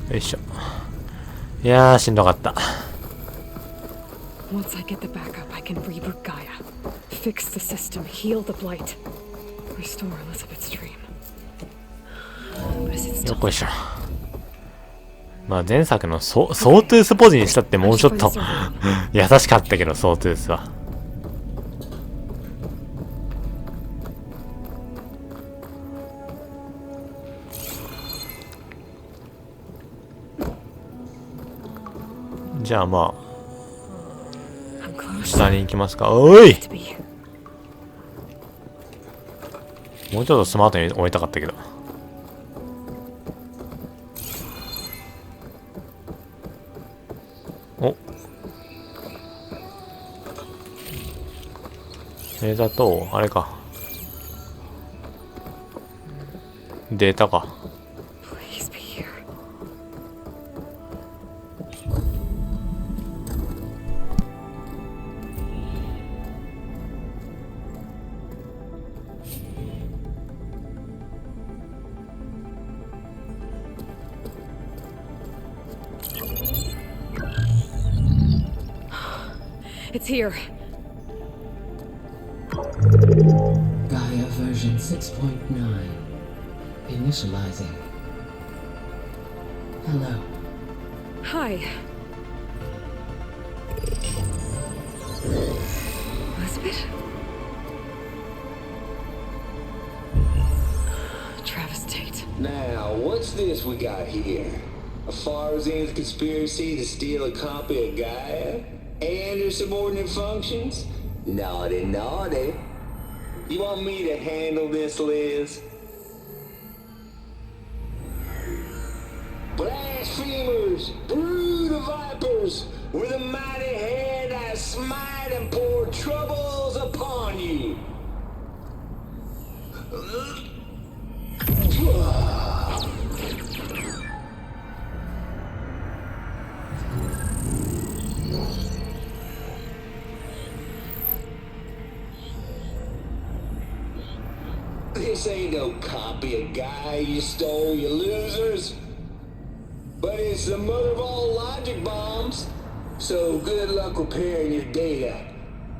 よいしょ。いやーしんどかった。Once I get the backup, I can reboot Gaia, fix the system, heal the blight, restore Elizabeth's dream. よっこいしょ。まあ前作のソートゥースポジにしたってもうちょっと優しかったけど、ソートゥースは。じゃあまあ下に行きますか。おい、もうちょっとスマートに置いたかったけど。お、レーザーとあれか、データか。It's here. Gaia version 6.9. Initializing. Hello. Hi. Elizabeth? Travis Tate. Now, what's this we got here? A Farzan's conspiracy to steal a copy of Gaia? And her subordinate functions? Naughty, naughty. You want me to handle this, Liz? Blasphemers, brood of vipers, with a mighty hand I smite and pour troubles upon you. This ain't no copy of Gaia you stole, you losers. But it's the mother of all logic bombs. So good luck repairing your data.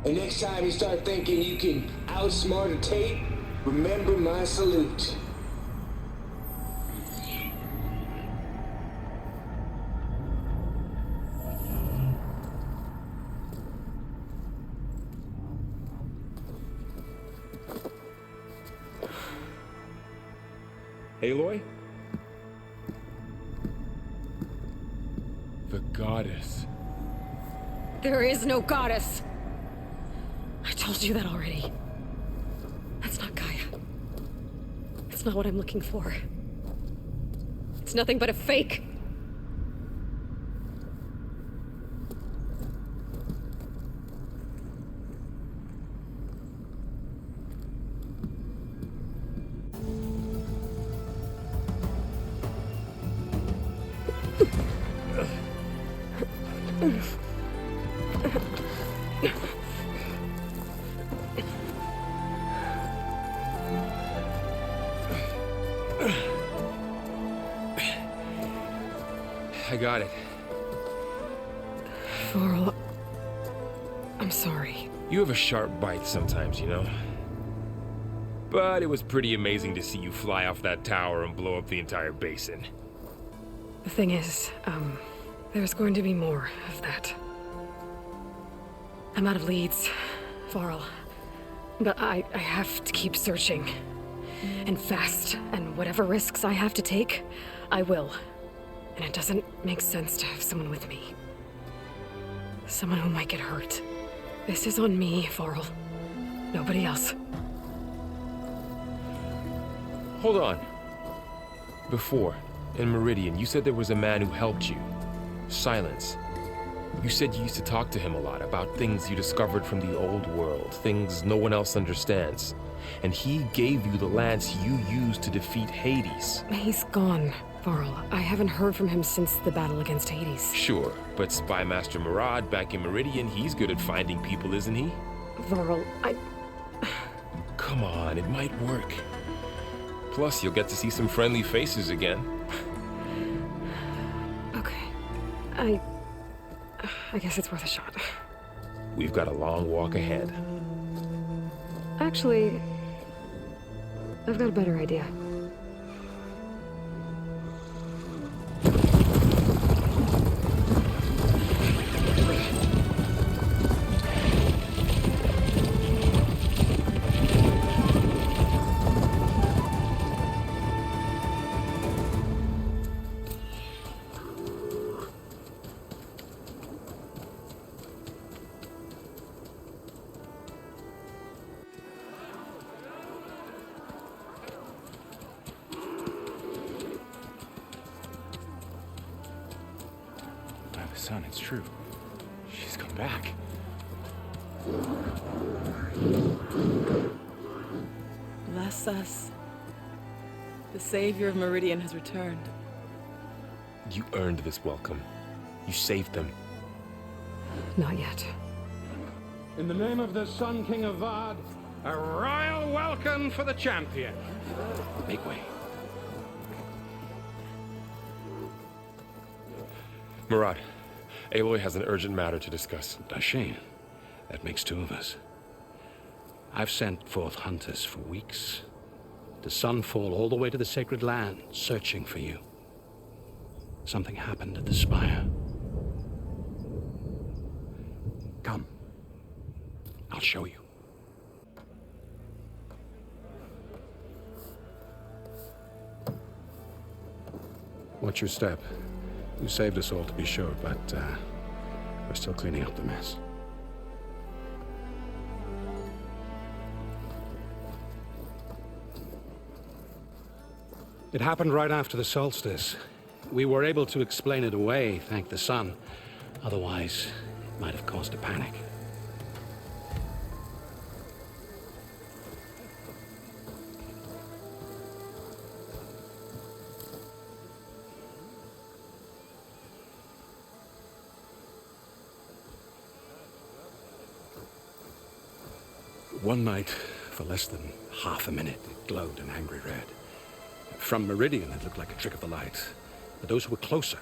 And next time you start thinking you can outsmart a tape, remember my salute. Aloy? The goddess. There is no goddess. I told you that already. That's not Gaia. It's not what I'm looking for. It's nothing but a fake. I got it. Varl, I'm sorry. You have a sharp bite sometimes, you know? But it was pretty amazing to see you fly off that tower and blow up the entire basin. The thing is, there's going to be more of that. I'm out of leads, Varl. But I have to keep searching. And fast, and whatever risks I have to take, I will. And it doesn't make sense to have someone with me. Someone who might get hurt. This is on me, Varl. Nobody else. Hold on. Before, in Meridian, you said there was a man who helped you. Silence. You said you used to talk to him a lot about things you discovered from the old world, things no one else understands. And he gave you the lance you used to defeat Hades. He's gone, Varl. I haven't heard from him since the battle against Hades. Sure, but Spy Master Murad back in Meridian, he's good at finding people, isn't he? Varl, Come on, it might work. Plus, you'll get to see some friendly faces again. I guess it's worth a shot. We've got a long walk ahead. Actually, I've got a better idea. Son, it's true. She's come back. Bless us. The savior of Meridian has returned. You earned this welcome. You saved them. Not yet. In the name of the Sun King of Vard, a royal welcome for the champion. Make way. Murad, Aloy has an urgent matter to discuss. Dashane, that makes two of us. I've sent forth hunters for weeks, to Sunfall all the way to the Sacred Land, searching for you. Something happened at the Spire. Come. I'll show you. Watch your step. You saved us all, to be sure, but we're still cleaning up the mess. It happened right after the solstice. We were able to explain it away, thank the sun. Otherwise, it might have caused a panic. One night, for less than half a minute, it glowed an angry red. From Meridian, it looked like a trick of the light. But those who were closer,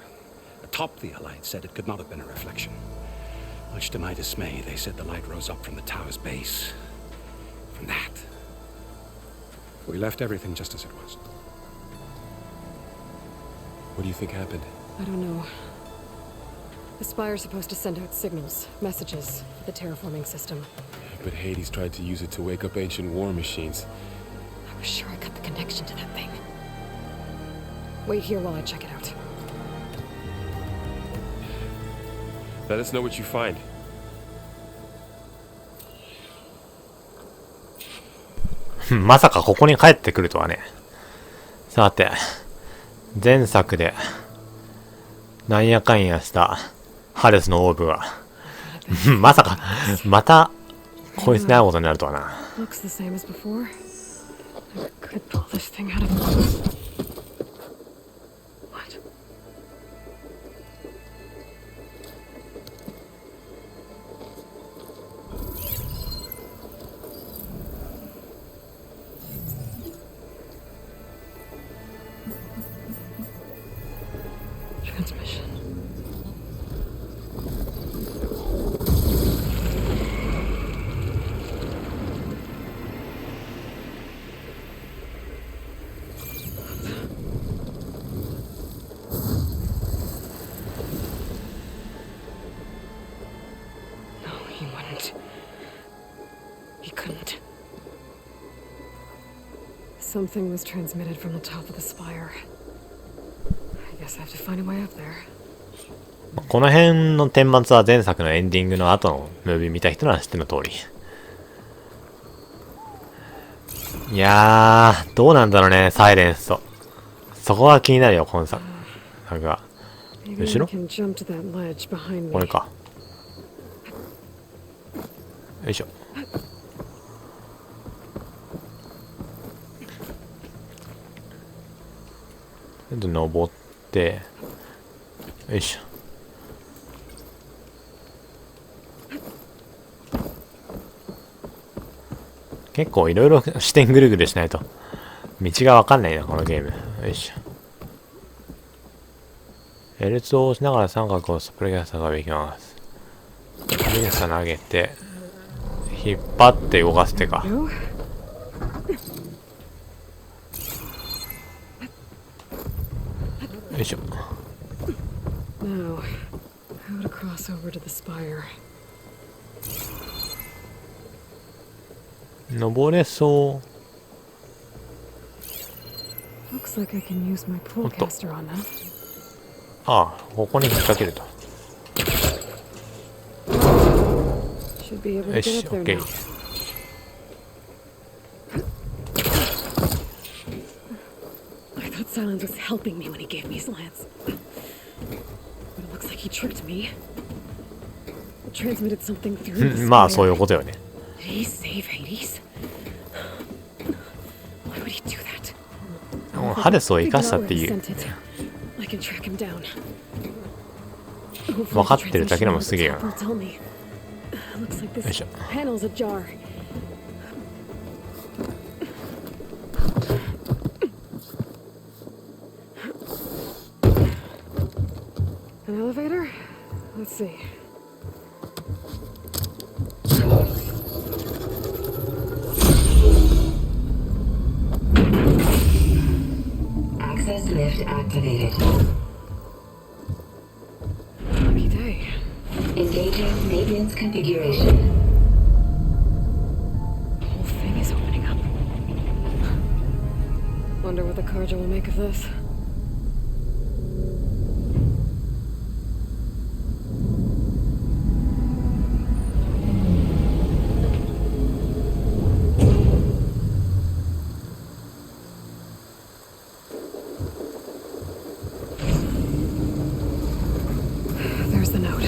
atop the light, said it could not have been a reflection. Much to my dismay, they said the light rose up from the tower's base. From that, we left everything just as it was. What do you think happened? I don't know. The Spire's supposed to send out signals, messages, for the terraforming system. But Hades tried to use it to wake up ancient war machines. I was sure I got the connection to that thing. Wait here while I check it out. Let us know what you find. まさかここに帰ってくるとはね。さて、前作でなんやかんやしたハレスのオーブはまさかまたこいつに会うことになるとはな。Looks the same as before. I could pull this thing out of. What? Transmission. No, he wouldn't. He couldn't. Something was transmitted from the top of the spire. I guess I have to find a way up there. この辺の顛末は前作のエンディングの後のムービー見た人なら知っての通り。いやー、どうなんだろうね、サイレンスと。そこは気になるよ、今作。なんか、後ろ？これか。よいしょ。で、登って、よいしょ。結構いろいろ視点ぐるぐるしないと道がわかんないな、このゲーム。よいしょ。L2 を押しながら三角をプロゲスターができます。プロゲスター投げて、引っ張って動かす手か。よいしょ。Now, how to cross over to the spire? 登れそう。Looks like I can use my pullcaster on that. ああ、ここに引っ掛けると。Should be able よ to し、 get up there OK。 now. I thought Silence was helping me when he gave me his lance. But it looks like he tricked me. Transmitted something through the まあ、そうい spire. うことよね。Did he save Hades? Why would he do that? ハレスを生かしたっていう。 I can track him down. 分かってるだけでもすげえよな。 Looks like よいし this ょ。 panel's ajar. An elevator? Let's see. Access lift activated. Lucky day. Engaging maintenance configuration. The whole thing is opening up. Wonder what the Carja will make of this. There's the note.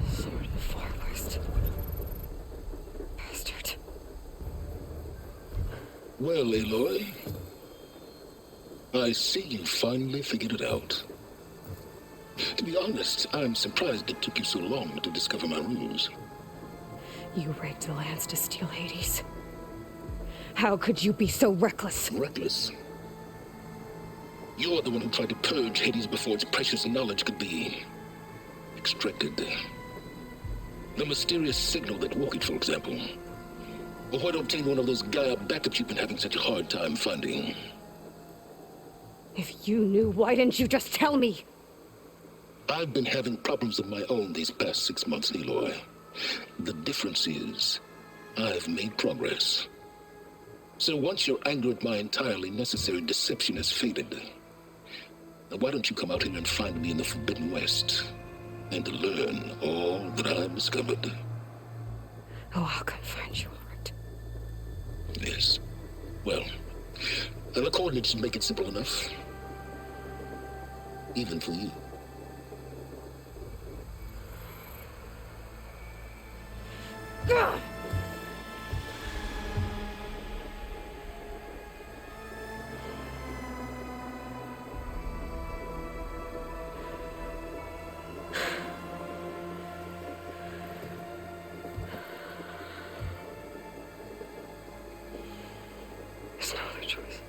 Sword of the Farthest. Bastard. Well, Aloy, I see you finally figured it out. To be honest, I'm surprised it took you so long to discover my ruse. You rigged the lance to steal Hades. How could you be so reckless? Reckless. You're the one who tried to purge Hades before its precious knowledge could be extracted. The mysterious signal that woke it, for example. Or why to obtain one of those Gaia backups you've been having such a hard time finding. If you knew, why didn't you just tell me? I've been having problems of my own these past 6 months, Aloy. The difference is, I've made progress. So once your anger at my entirely necessary deception has faded, now why don't you come out here and find me in the Forbidden West, and learn all that I've discovered? Oh, how can I find you, alright? Yes. Well, the coordinates should make it simple enough. Even for you. Ugh! There's no other choice.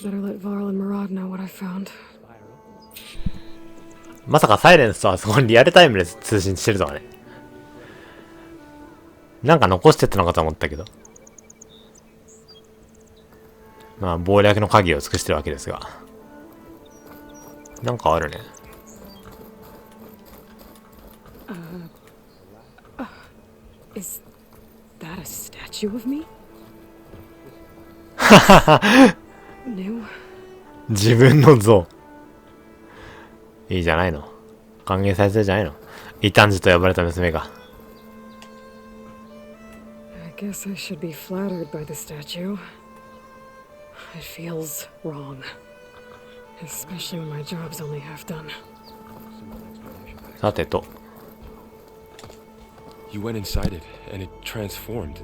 Better let Varl and Murad know what I found. まさかサイレンスとはそこにリアルタイムで通信してるとはね。なんか残してったのかと思ったけど。まあ、謀略の鍵を尽くしてるわけですが。なんかあるね。Is that a statue of me? New? 自分の像。いいじゃないの。歓迎されてるじゃないの。異端児と呼ばれた娘が。I guess I should be flattered by the statue. It feels wrong. Especially when my job's only half done. さてと。 You went inside it, and it transformed,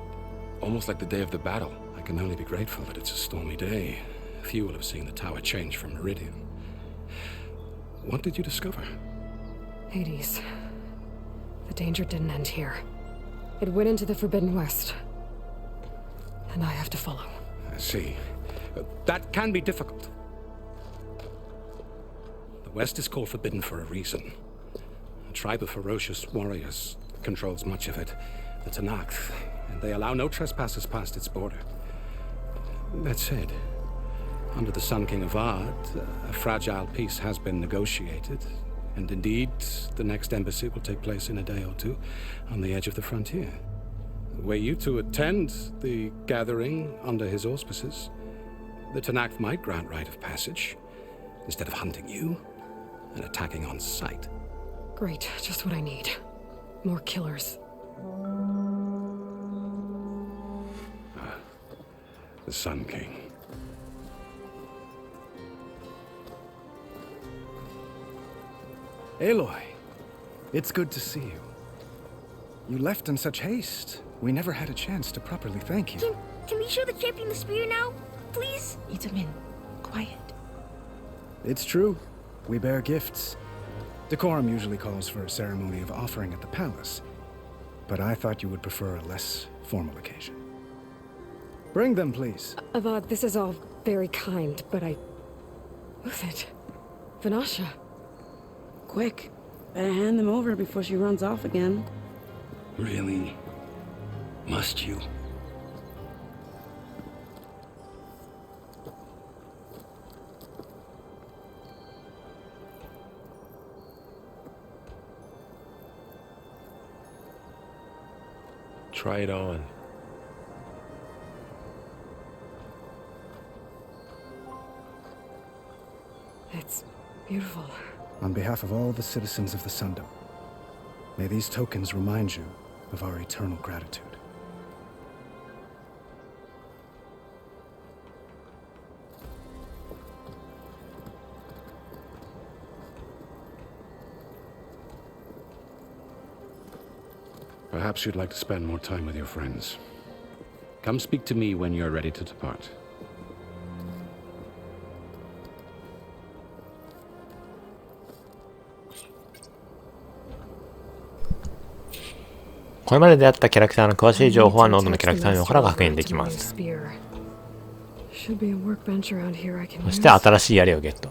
almost like the day of the battle. I can only be grateful that it's a stormy day. Few will have seen the tower change from Meridian. What did you discover? Hades. The danger didn't end here. It went into the Forbidden West. And I have to follow. I see. That can be difficult. The West is called Forbidden for a reason. A tribe of ferocious warriors controls much of it, the Tanakh, and they allow no trespassers past its border. That said, under the Sun King Avad, a fragile peace has been negotiated, and indeed, the next embassy will take place in a day or two on the edge of the frontier. Were you to attend the gathering under his auspices, the Tanakh might grant right of passage, instead of hunting you and attacking on sight. Great, just what I need. More killers. The Sun King. Aloy, it's good to see you. You left in such haste. We never had a chance to properly thank you. Can we show the champion the spear now? Please? Itamin, quiet. It's true. We bear gifts. Decorum usually calls for a ceremony of offering at the palace, but I thought you would prefer a less formal occasion. Bring them, please. Avad, this is all very kind, but Move it. Vanasha. Quick. Better hand them over before she runs off again. Really? Must you? Try it on. It's beautiful. On behalf of all the citizens of the Sundom, may these tokens remind you of our eternal gratitude. Perhaps you'd like to spend more time with your friends. Come speak to me when you're ready to depart. これまで出会ったキャラクターの詳しい情報はノードのキャラクター名から確認できます。そして新しい槍をゲット。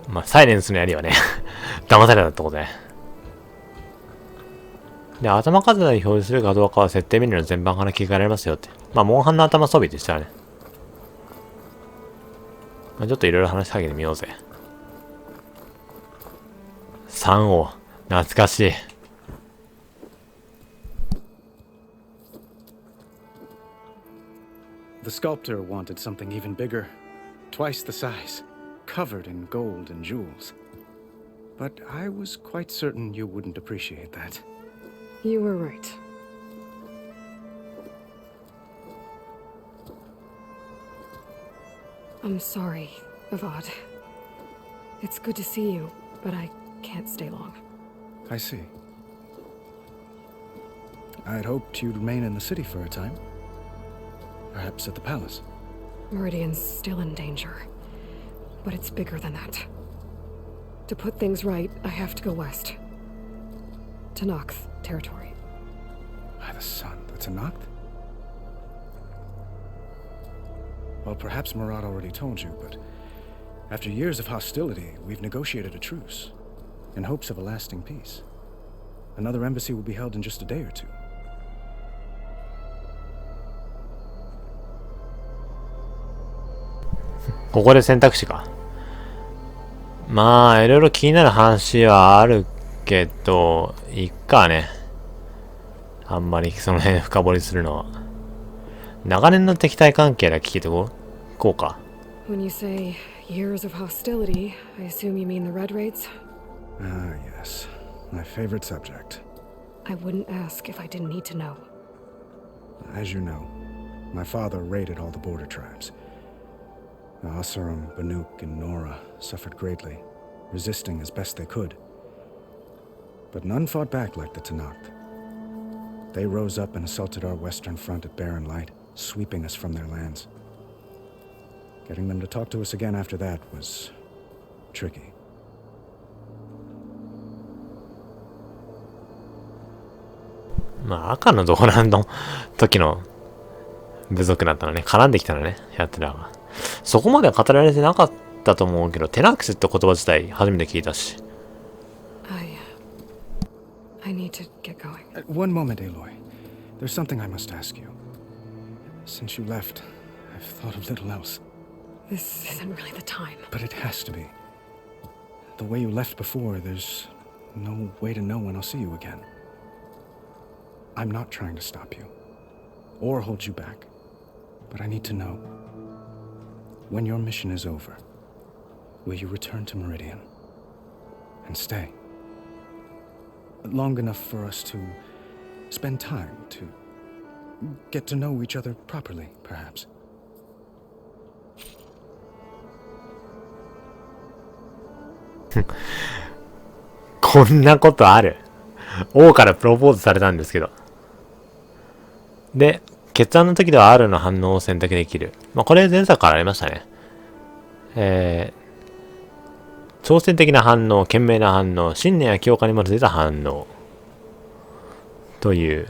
まあ、サイレンスの槍はね、騙されたってことね。で、頭数で表示するかどうかは設定メニューの全般から切り替えられますよって。まあ、モンハンの頭装備でしたらね。まあ、ちょっといろいろ話しかけてみようぜ。3王、懐かしい。The sculptor wanted something even bigger, twice the size, covered in gold and jewels. But I was quite certain you wouldn't appreciate that. You were right. I'm sorry, Avad. It's good to see you, but I can't stay long. I see. I had hoped you'd remain in the city for a time. Perhaps at the palace. Meridian's still in danger, but it's bigger than that. To put things right, I have to go west. Tanakh territory. By the sun, the Tanakh? Well, perhaps Murad already told you, but after years of hostility, we've negotiated a truce, in hopes of a lasting peace. Another embassy will be held in just a day or two. ここで選択肢か。まあ、いろいろ気になる話はあるけど、いっかね。あんまりその辺深掘りするのは。長年の敵対関係だけ聞いてこうか。When you say years of hostility, I assume you mean the Red Raids? Ah, yes. My favorite subject. I wouldn't ask if I didn't need to know. As you know, my father raided all the border tribes. Asurum, Banuk, and Nora suffered greatly, resisting as best they could. But none fought back like the Tenakth. They rose up and assaulted our western front at Barren Light, sweeping us from their lands. Getting them to talk to us again after that was tricky. まあ赤のドーランの時の部族だったのね、絡んできたのね、やつらが。そこまでは語られてなかったと思うけど、テナクスって言葉自体初めて聞いたし。I need to get going. One moment, Aloy. There's something I must ask you. Since you left, I've thought of little else. This isn't really the time. But it has to be. The way you left before, there's no way to know when I'll see you again. I'm not trying to stop you, or hold you back, but I need to know. When your mission is over, will you return to Meridian and stay? Long enough for us to spend time, to get to know each other properly, perhaps. こんなことある。王からプロポーズされたんですけど。で、決断の時では R の反応を選択できる。まあ、これ前作からありましたね。挑戦的な反応、賢明な反応、信念や強化に基づいた反応。という、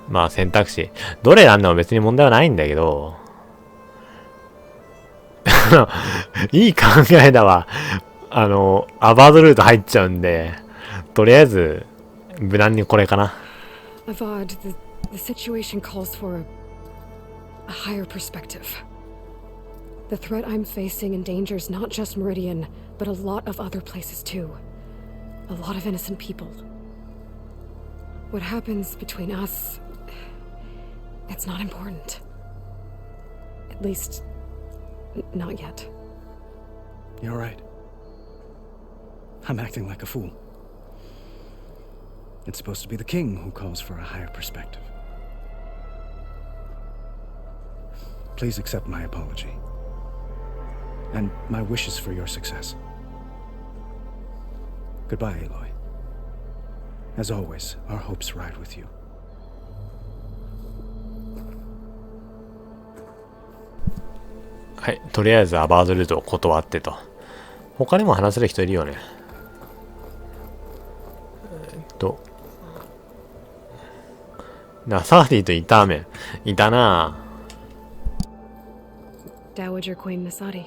まあ選択肢。どれ選んでも別に問題はないんだけど、いい考えだわ。アバードルート入っちゃうんで、とりあえず、無難にこれかな。Avad, the situation calls for a higher perspective. The threat I'm facing endangers not just Meridian, but a lot of other places too. A lot of innocent people. What happens between us, it's not important. At least, not yet. You're right. I'm acting like a fool. It's supposed to be the king who calls for a higher perspective. Please accept my apology. And my wishes for your success. Goodbye, Aloy. As always, our hopes ride with you. はい、とりあえずアバードルートを断ってと。他にも話せる人いるよね。サーディとイターメンいたな。Dowager Queen Nasadi.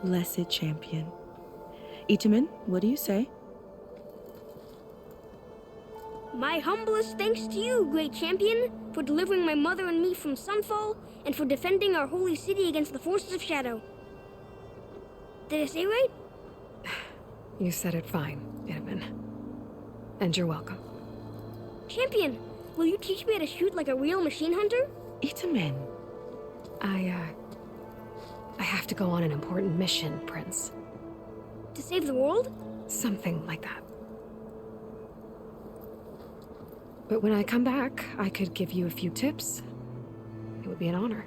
Blessed champion. Itamen, what do you say? My humblest thanks to you, great champion, for delivering my mother and me from Sunfall, and for defending our holy city against the forces of Shadow. Did I say right? You said it fine, Itamen. And you're welcome. Champion, will you teach me how to shoot like a real machine hunter? Itamen. I have to go on an important mission, Prince. To save the world? Something like that. But when I come back, I could give you a few tips. It would be an honor.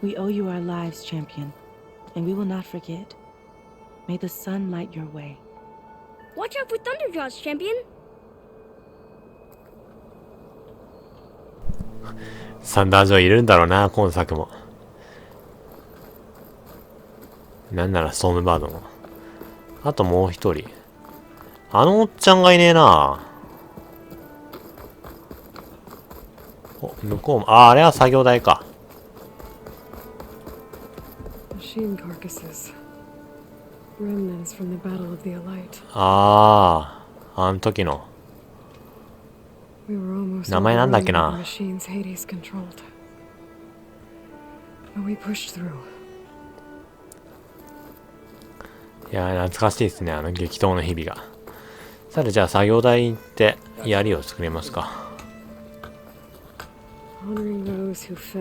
We owe you our lives, champion, and we will not forget. May the sun light your way. Watch out for Thunderjaws, champion. サンダージョーいるんだろうな、今作も。なんならストームバードも。あともう一人。あのおっちゃんがいねえな。お、向こうも、あれは作業台か。Machine carcasses. Remnants from the Battle of the Elite. あの時の。We were almost 名前なんだっけな。 machines Hades controlled. But we pushed through. いやー、懐かしいですね、あの激闘の日々が。さて、じゃあ作業台行って槍を作りますか。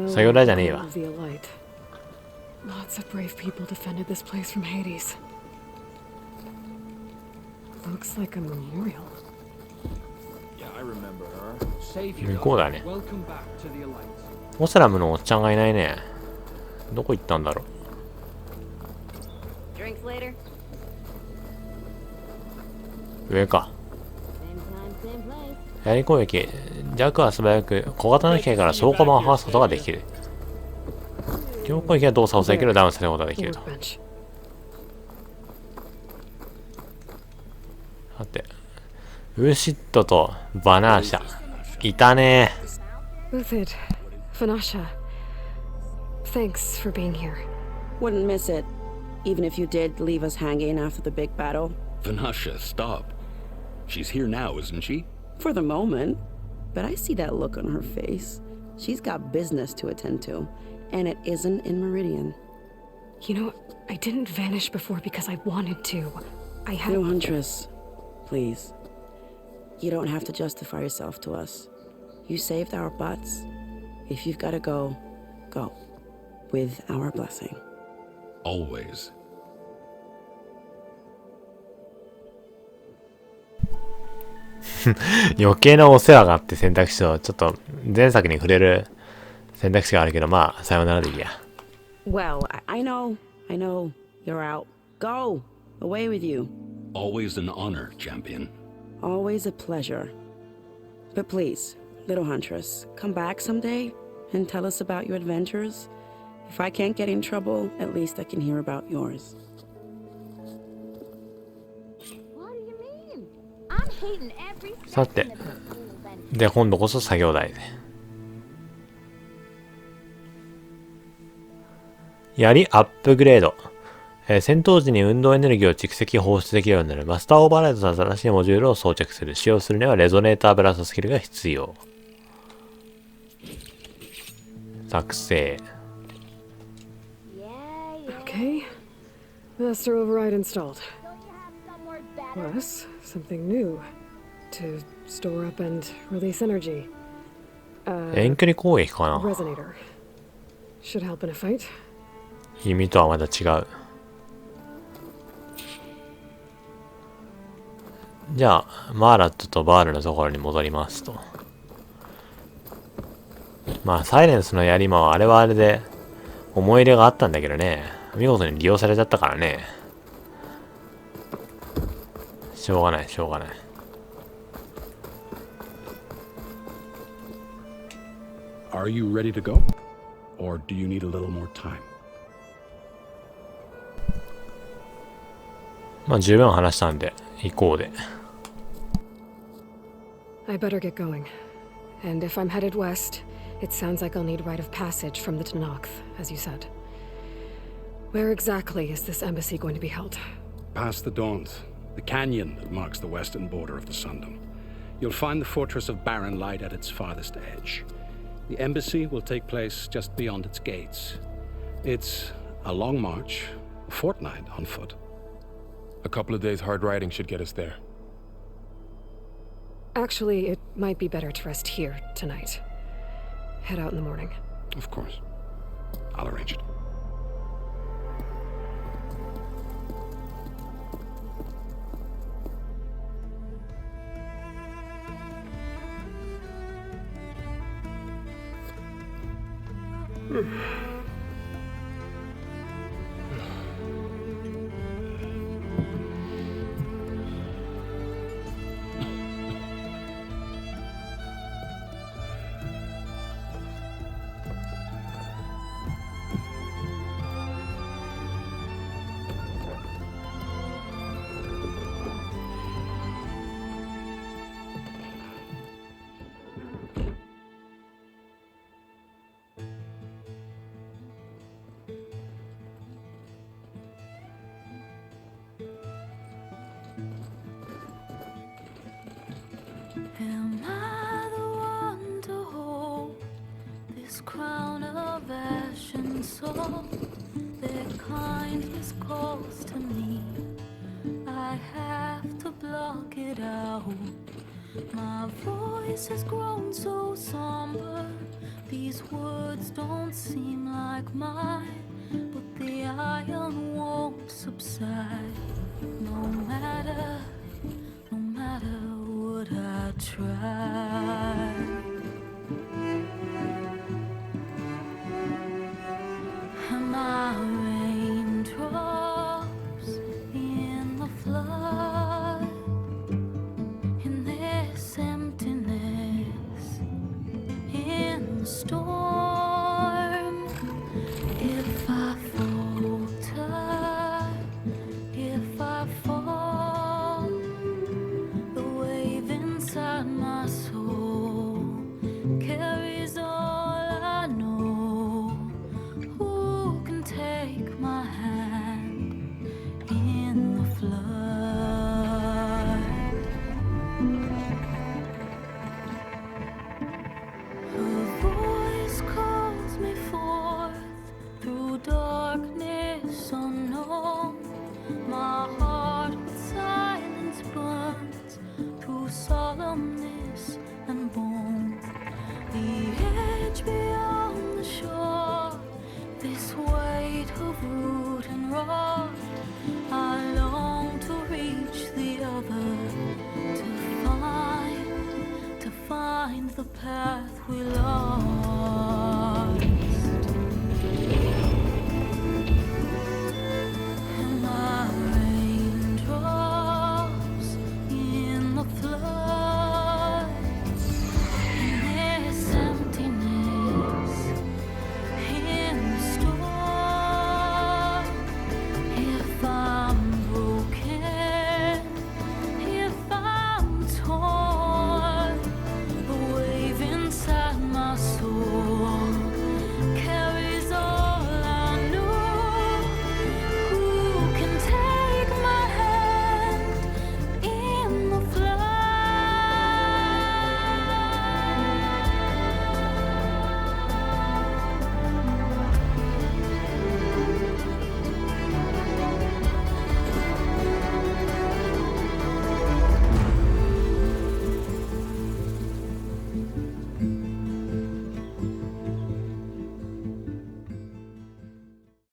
作業台じゃねえわ。Lots of brave people defended this place from Hades. Looks like a memorial. Yeah, I remember her. Savior, 向こうだね。 welcome back to the Elite. オセラムのおっちゃんがいないね。どこ行ったんだろう。上か。槍攻撃。弱は素早く小型の機械から倉庫版を剥がすことができる。強攻撃は動作を抑えきるダウンさせることができると。さて、ウーシットとバナーシャ。いたね。Uthid, Vanasha, thanks for being here. Wouldn't miss it, even if you did leave us hanging after the big battle. Vanasha, stop. She's here now, isn't she? For the moment. But I see that look on her face. She's got business to attend to, and it isn't in Meridian. You know, I didn't vanish before because I wanted to. I had... No, Huntress. Please. You don't have to justify yourself to us. You saved our butts. If you've got to go, go. With our blessing. Always. 余計なお世話があって選択肢をちょっと前作に触れる選択肢があるけど、まあさよならでいいや。Well, I know. You're out. Go. Away with you. Always an honor, champion. Always a pleasure. But please, little Huntress, come back someday and tell us about your adventures. If I can't get in trouble, at least I can hear about yours. I'm hating every さて、で今度こそ作業台で。槍アップグレード。戦闘時に運動エネルギーを蓄積放出できるようになるマスターオーバーライドと新しいモジュールを装着する。使用するにはレゾネーターブラストスキルが必要。作成。Okay. Master override installed. Plus, something new. To store up and release energy. 遠距離攻撃かな。 Resonator. Should help in a fight. 意味とはまた違う。じゃあ、マーラットとバールのところに戻りますと。まあ、サイレンスの槍もあれはあれで思い入れがあったんだけどね。見事に利用されちゃったからね。しょうがない。Are you ready to go? Or do you need a little more time? まあ十分話したんで行こうで。I better get going. And if I'm headed west, it sounds like I'll need rite of passage from the Tenakth, as you said. Where exactly is this embassy going to be held? Past the Daunt, the canyon that marks the western border of the Sundom. You'll find the fortress of Barren Light at its farthest edge. The embassy will take place just beyond its gates. It's a long march, a fortnight on foot. A couple of days hard riding should get us there. Actually, it might be better to rest here tonight. Head out in the morning. Of course. I'll arrange it. Am I the one to hold this crown of ash and soul? Their kindness calls to me. I have to block it out. My voice has grown so somber. These words don't seem like mine, but the iron won't subside. No matter what I try. that my soul carries all I know. Who can take my hand in the flood? Her voice calls me forth through darkness unknown. My heart with silence burns through solemnness and bone. The edge beyond the shore, this weight of root and rod. I long to reach the other, to find the path we love.